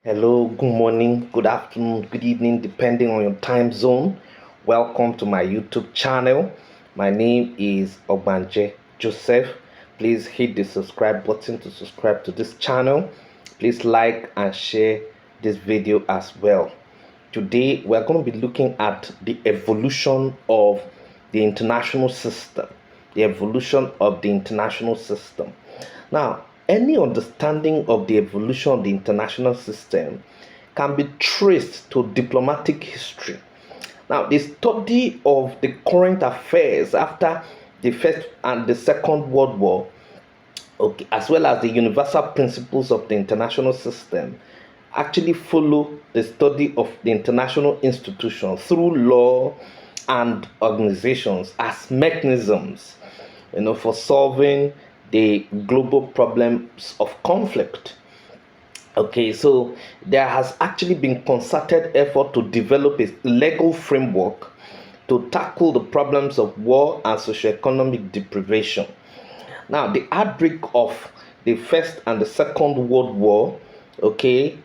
Hello, good morning, good afternoon, good evening, depending on your time zone. Welcome to my YouTube channel. My name is Ogbanje Joseph. Please hit the subscribe button to subscribe to this channel. Please like and share this video as well. Today, we're going to be looking at the evolution of the international system. The evolution of the international system. Now, any understanding of the evolution of the international system can be traced to diplomatic history. Now, the study of the current affairs after the First and the Second World War, okay, as well as the universal principles of the international system, actually follow the study of the international institutions through law and organizations as mechanisms, for solving the global problems of conflict. Okay, so there has actually been concerted effort to develop a legal framework to tackle the problems of war and socioeconomic deprivation. Now, the outbreak of the First and the Second World War, okay,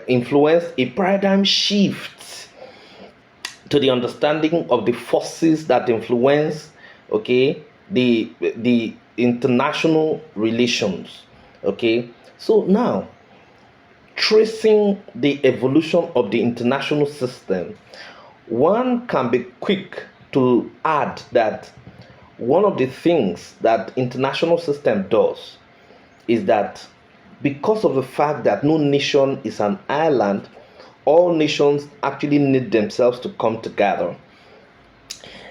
influenced a paradigm shift to the understanding of the forces that influence, okay, the international relations. Okay, so now, tracing the evolution of the international system, one can be quick to add that one of the things that international system does is that, because of the fact that no nation is an island, all nations actually need themselves to come together.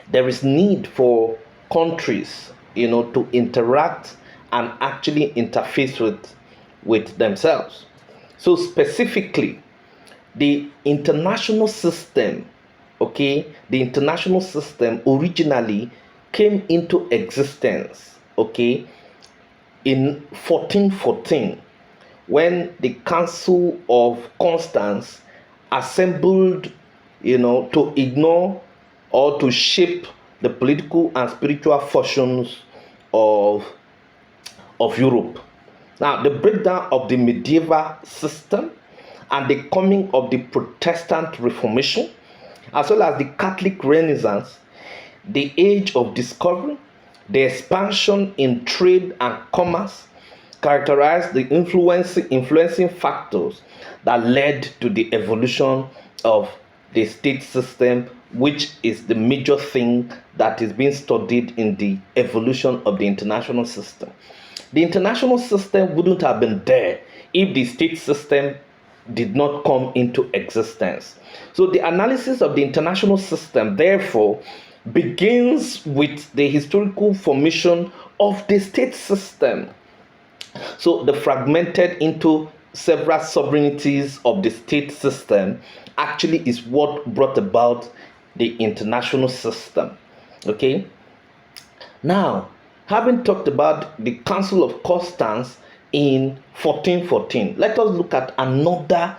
There is need for countries, to interact and actually interface with themselves. So specifically, the international system, okay, the international system originally came into existence, okay, in 1414, when the Council of Constance assembled, to ignore or to shape the political and spiritual fortunes of, of Europe. Now, the breakdown of the medieval system and the coming of the Protestant Reformation, as well as the Catholic Renaissance, the age of discovery, the expansion in trade and commerce, characterized the influencing factors that led to the evolution of the state system, which is the major thing that is being studied in the evolution of the international system. The international system wouldn't have been there if the state system did not come into existence. So the analysis of the international system, therefore, begins with the historical formation of the state system. So the fragmented into several sovereignties of the state system actually is what brought about the international system. Okay. Now, having talked about the Council of Constance in 1414, let us look at another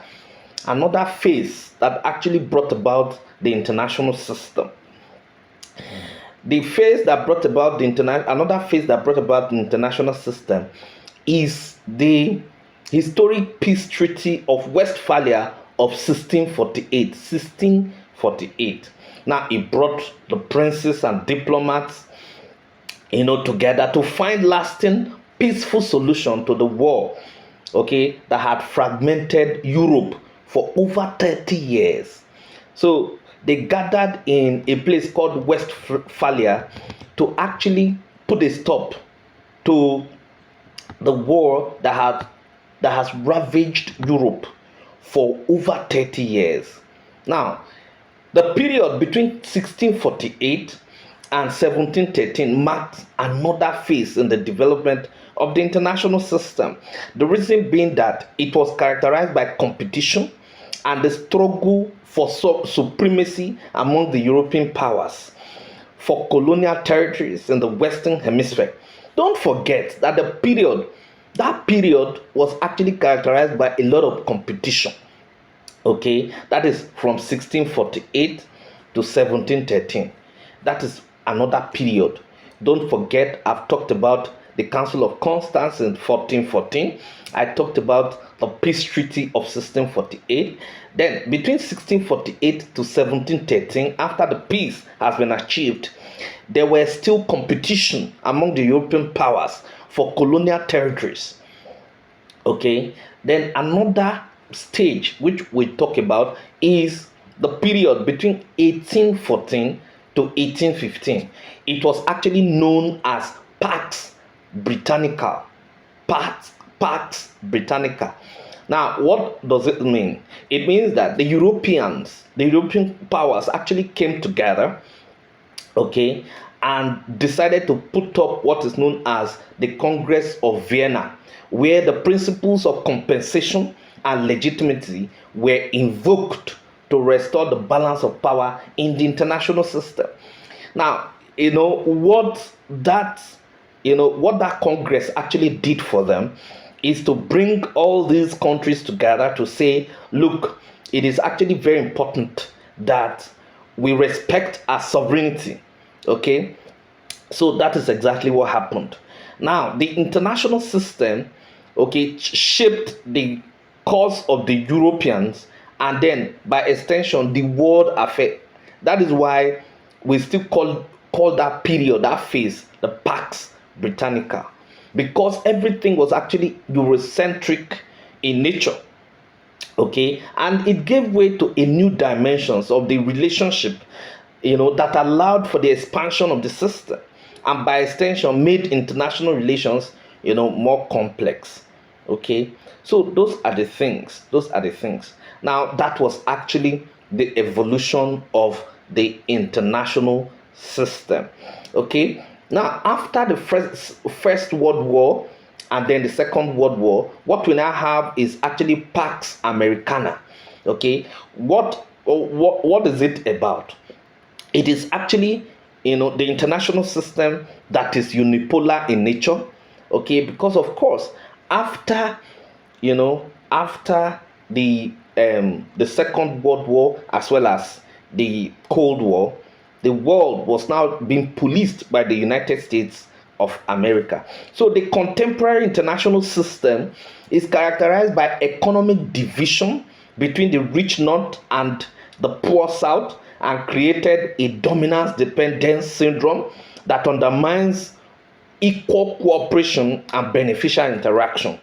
phase that actually brought about the international system. The phase that brought about the another phase that brought about the international system is the historic peace treaty of Westphalia of 1648. 1648. Now, it brought the princes and diplomats, together to find lasting, peaceful solution to the war, okay, that had fragmented Europe for over 30 years. So they gathered in a place called Westphalia to actually put a stop to the war that has ravaged Europe for over 30 years. Now, the period between 1648 and 1713 marked another phase in the development of the international system. The reason being that it was characterized by competition and the struggle for supremacy among the European powers for colonial territories in the Western Hemisphere. Don't forget that that period was actually characterized by a lot of competition. Okay, that is from 1648 to 1713. That is another period. Don't forget, I've talked about the Council of Constance in 1414. I talked about the Peace Treaty of 1648. Then between 1648 to 1713, after the peace has been achieved, there were still competition among the European powers for colonial territories. Okay, then another stage which we talk about is the period between 1814 to 1815. It was actually known as Pax Britannica. Pax Britannica. Now, what does it mean? It means that the European powers actually came together, okay, and decided to put up what is known as the Congress of Vienna, where the principles of compensation and legitimacy were invoked to restore the balance of power in the international system. Now, what that Congress actually did for them is to bring all these countries together to say, look, it is actually very important that we respect our sovereignty. Okay, so that is exactly what happened. Now, the international system, okay, shaped the course of the Europeans and then by extension the world affair. That is why we still call that period, that phase, the Pax Britannica, because everything was actually Eurocentric in nature. Okay, and it gave way to a new dimensions of the relationship, that allowed for the expansion of the system and by extension made international relations, more complex. Okay, so those are the things. Now, that was actually the evolution of the international system. Okay, now after the first world war and then the Second World War, what we now have is actually Pax Americana. Okay, what is it about? It is actually, the international system that is unipolar in nature. Okay, because of course, after after the Second World War as well as the Cold War, the world was now being policed by the United States of America. So the contemporary international system is characterized by economic division between the rich north and the poor south, and created a dominance dependence syndrome that undermines equal cooperation and beneficial interaction.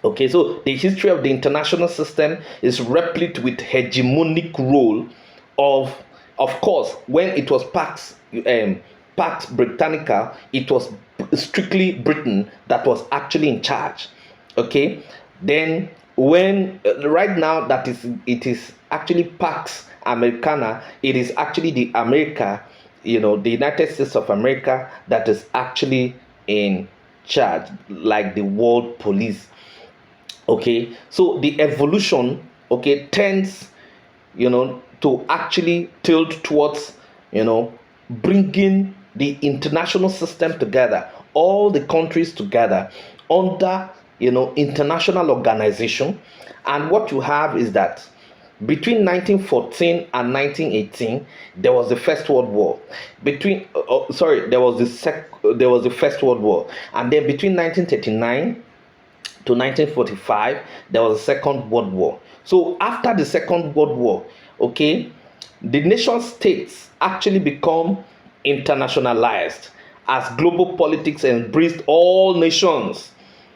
Okay, so the history of the international system is replete with hegemonic role of course, when it was Pax Britannica, it was strictly Britain that was actually in charge. Okay, then when right now that it is actually Pax Americana, it is actually the America, the United States of America that is actually in charge, like the world police. Okay, so the evolution, okay, tends, to actually tilt towards, bringing the international system together, all the countries together under, international organization. And what you have is that between 1914 and 1918, there was the First World War. There was the First World War, and then between 1939 to 1945, there was a Second World War. So after the Second World War, okay, the nation states actually become internationalized as global politics embraced all nations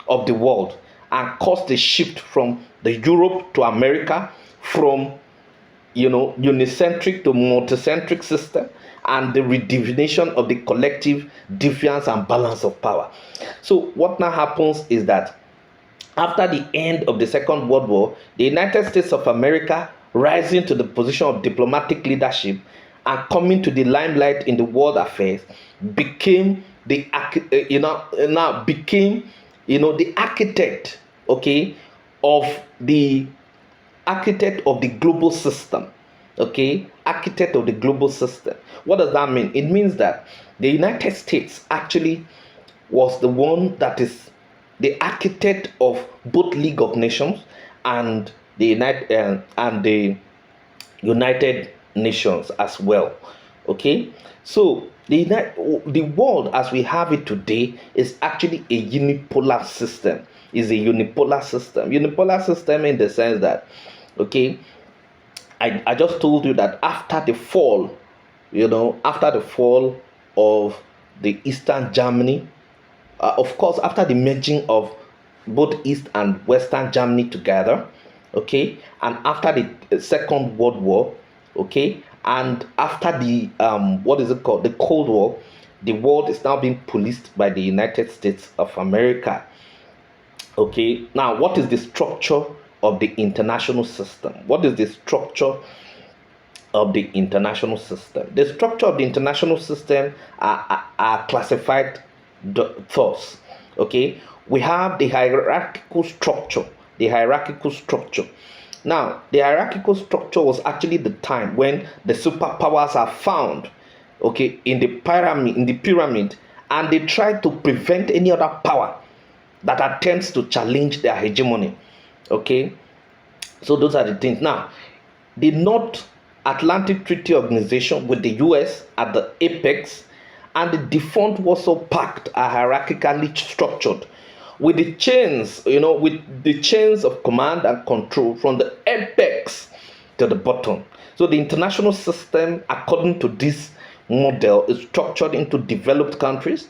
of the world and caused a shift from the Europe to America, from unicentric to multicentric system, and the redefinition of the collective defiance and balance of power. So what now happens is that after the end of the Second World War, the United States of America, rising to the position of diplomatic leadership and coming to the limelight in the world affairs, became the the architect, okay, of the global system. Okay, architect of the global system. What does that mean? It means that the United States actually was the one that is the architect of both League of Nations and the United Nations as well. Okay, so the world as we have it today is actually a unipolar system. Is a unipolar system. Unipolar system in the sense that, okay, I just told you that after the fall, after the fall of the Eastern Germany, of course, after the merging of both East and Western Germany together, okay, and after the Second World War, okay, and after the what is it called, the Cold War, the world is now being policed by the United States of America. Okay, now what is the structure of the international system? What is the structure of the international system? The structure of the international system are classified thus. Okay, we have the hierarchical structure. The hierarchical structure. Now, the hierarchical structure was actually the time when the superpowers are found, okay, in the pyramid, and they try to prevent any other power that attempts to challenge their hegemony. Okay, so those are the things. Now, the North Atlantic Treaty Organization with the US at the apex and the defunct Warsaw Pact are hierarchically structured with the chains, with the chains of command and control from the apex to the bottom. So the international system, according to this model, is structured into developed countries,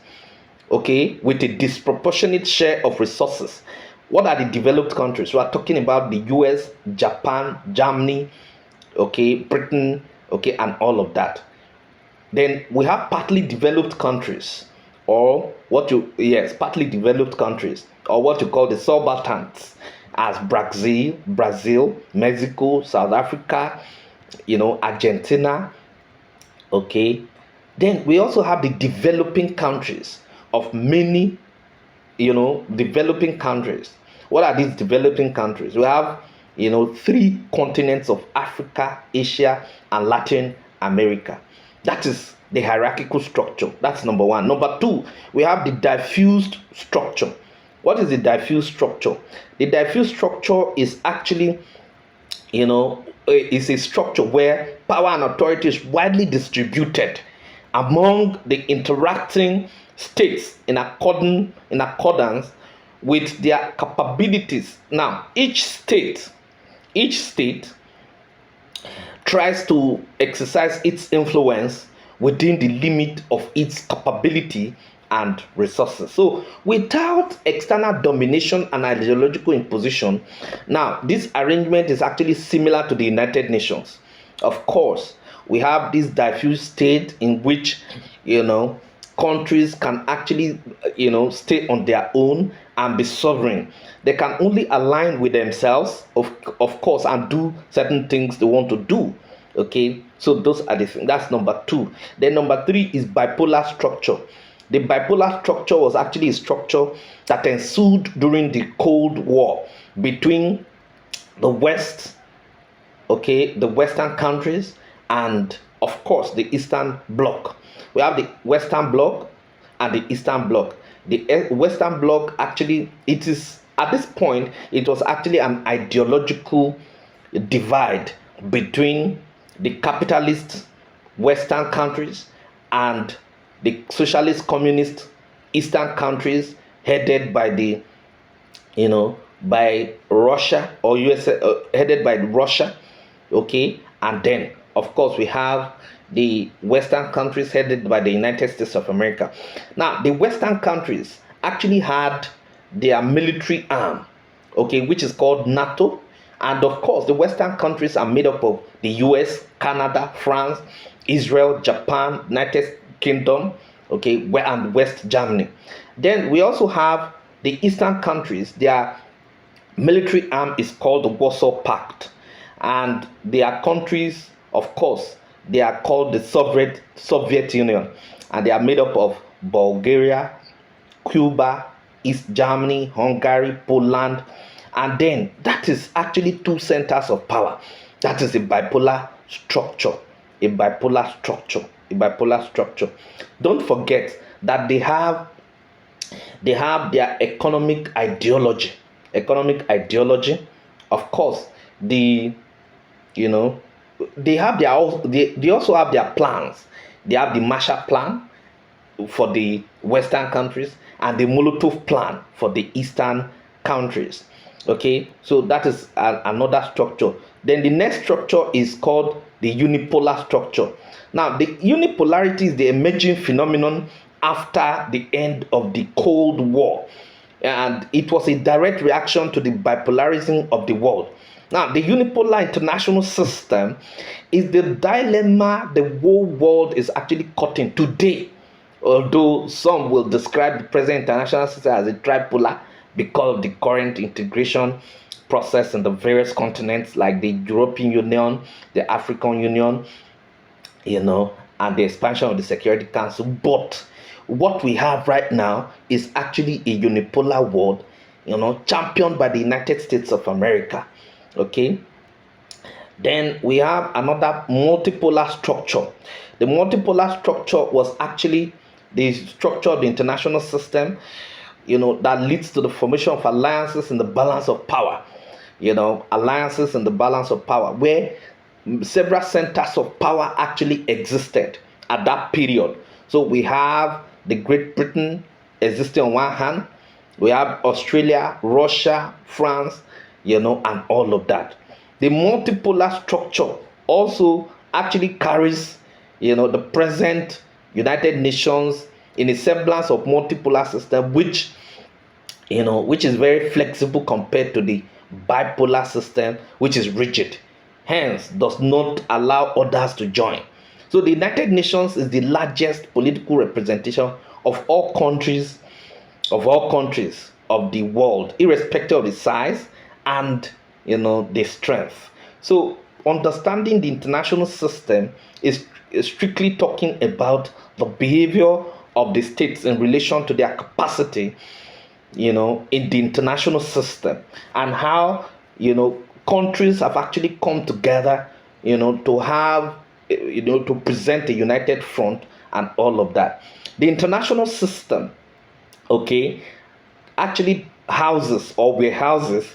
okay, with a disproportionate share of resources. What are the developed countries? We are talking about the US, Japan, Germany, okay, Britain, okay, and all of that. Then we have partly developed countries, or partly developed countries, or what you call the subalterns, as Brazil, Mexico, South Africa, Argentina, okay. Then we also have the developing countries of many, developing countries. What are these developing countries? We have, three continents of Africa, Asia, and Latin America. That is the hierarchical structure. That's number one. Number two, we have the diffused structure. What is the diffuse structure? The diffuse structure is actually, is a structure where power and authority is widely distributed among the interacting states in accordance with their capabilities. Now, each state tries to exercise its influence within the limit of its capability and resources. So, without external domination and ideological imposition, now this arrangement is actually similar to the United Nations. Of course, we have this diffuse state in which, countries can actually, stay on their own and be sovereign. They can only align with themselves, of course, and do certain things they want to do. Okay, so those are the things. That's number two. Then number three is bipolar structure. The bipolar structure was actually a structure that ensued during the Cold War between the West, okay, the Western countries, and of course the Eastern Bloc. We have the Western Bloc and the Eastern Bloc. The Western Bloc actually, it is at this point, it was actually an ideological divide between the capitalist Western countries and the socialist communist Eastern countries headed by by Russia or USA, headed by Russia, okay, and then of course we have the Western countries headed by the United States of America. Now, the Western countries actually had their military arm, okay, which is called NATO. And of course, the Western countries are made up of the US, Canada, France, Israel, Japan, United Kingdom, okay, and West Germany. Then we also have the Eastern countries. Their military arm is called the Warsaw Pact. And their countries, of course, they are called the Soviet Union. And they are made up of Bulgaria, Cuba, East Germany, Hungary, Poland, and then that is actually two centers of power. That is a bipolar structure. A bipolar structure. A bipolar structure. Don't forget that they have their economic ideology. Economic ideology. Of course, the they also have their plans. They have the Marshall Plan for the Western countries and the Molotov Plan for the Eastern countries. Okay, so that is another structure. Then the next structure is called the unipolar structure. Now, the unipolarity is the emerging phenomenon after the end of the Cold War, and it was a direct reaction to the bipolarism of the world. Now, the unipolar international system is the dilemma the whole world is actually caught in today, although some will describe the present international system as a tripolar because of the current integration process in the various continents like the European Union, the African Union, and the expansion of the Security Council. But what we have right now is actually a unipolar world, championed by the United States of America. Okay. Then we have another multipolar structure. The multipolar structure was actually the structure of the international system, that leads to the formation of alliances in the balance of power. Alliances in the balance of power, where several centers of power actually existed at that period. So we have the Great Britain existing on one hand, we have Australia, Russia, France, and all of that. The multipolar structure also actually carries, the present United Nations in a semblance of multipolar system, which is very flexible compared to the bipolar system, which is rigid, hence does not allow others to join. So the United Nations is the largest political representation of all countries of the world, irrespective of the size and the strength. So understanding the international system is strictly talking about the behavior of the states in relation to their capacity, in the international system, and how countries have actually come together, to have, to present a united front and all of that. The international system, okay, actually houses or warehouses,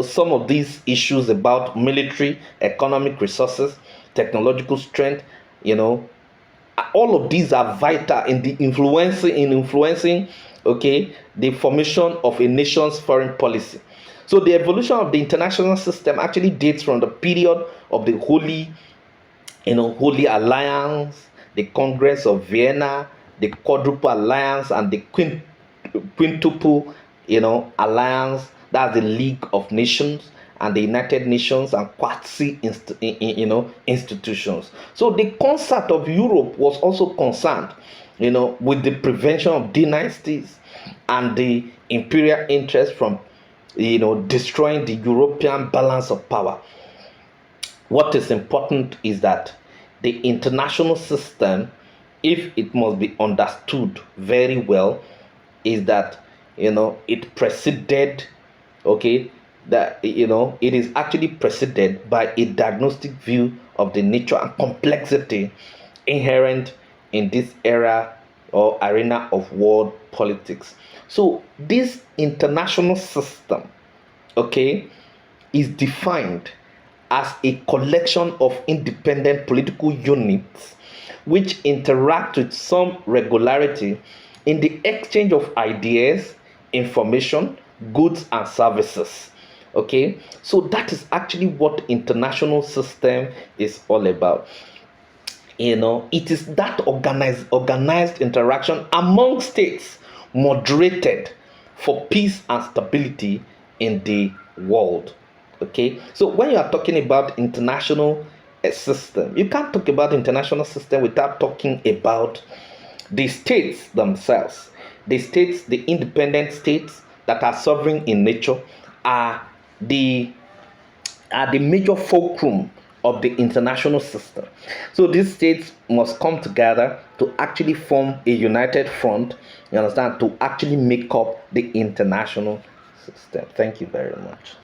some of these issues about military, economic resources, technological strength, all of these are vital in the influencing, okay, the formation of a nation's foreign policy. So the evolution of the international system actually dates from the period of the Holy Alliance, the Congress of Vienna, the Quadruple Alliance, and the Quintuple, Alliance. That's the League of Nations and the United Nations and quasi institutions. So the concept of Europe was also concerned, with the prevention of dynasties and the imperial interest from, destroying the European balance of power. What is important is that the international system, if it must be understood very well, is that it preceded, okay, that it is actually preceded by a diagnostic view of the nature and complexity inherent in this era or arena of world politics. So this international system, okay, is defined as a collection of independent political units which interact with some regularity in the exchange of ideas, information, goods, and services. Okay, so that is actually what international system is all about. It is that organized interaction among states, moderated for peace and stability in the world. Okay, so when you are talking about international system, you can't talk about international system without talking about the states themselves. The independent states that are sovereign in nature, are the major fulcrum of the international system. So these states must come together to actually form a united front, you understand, to actually make up the international system. Thank you very much.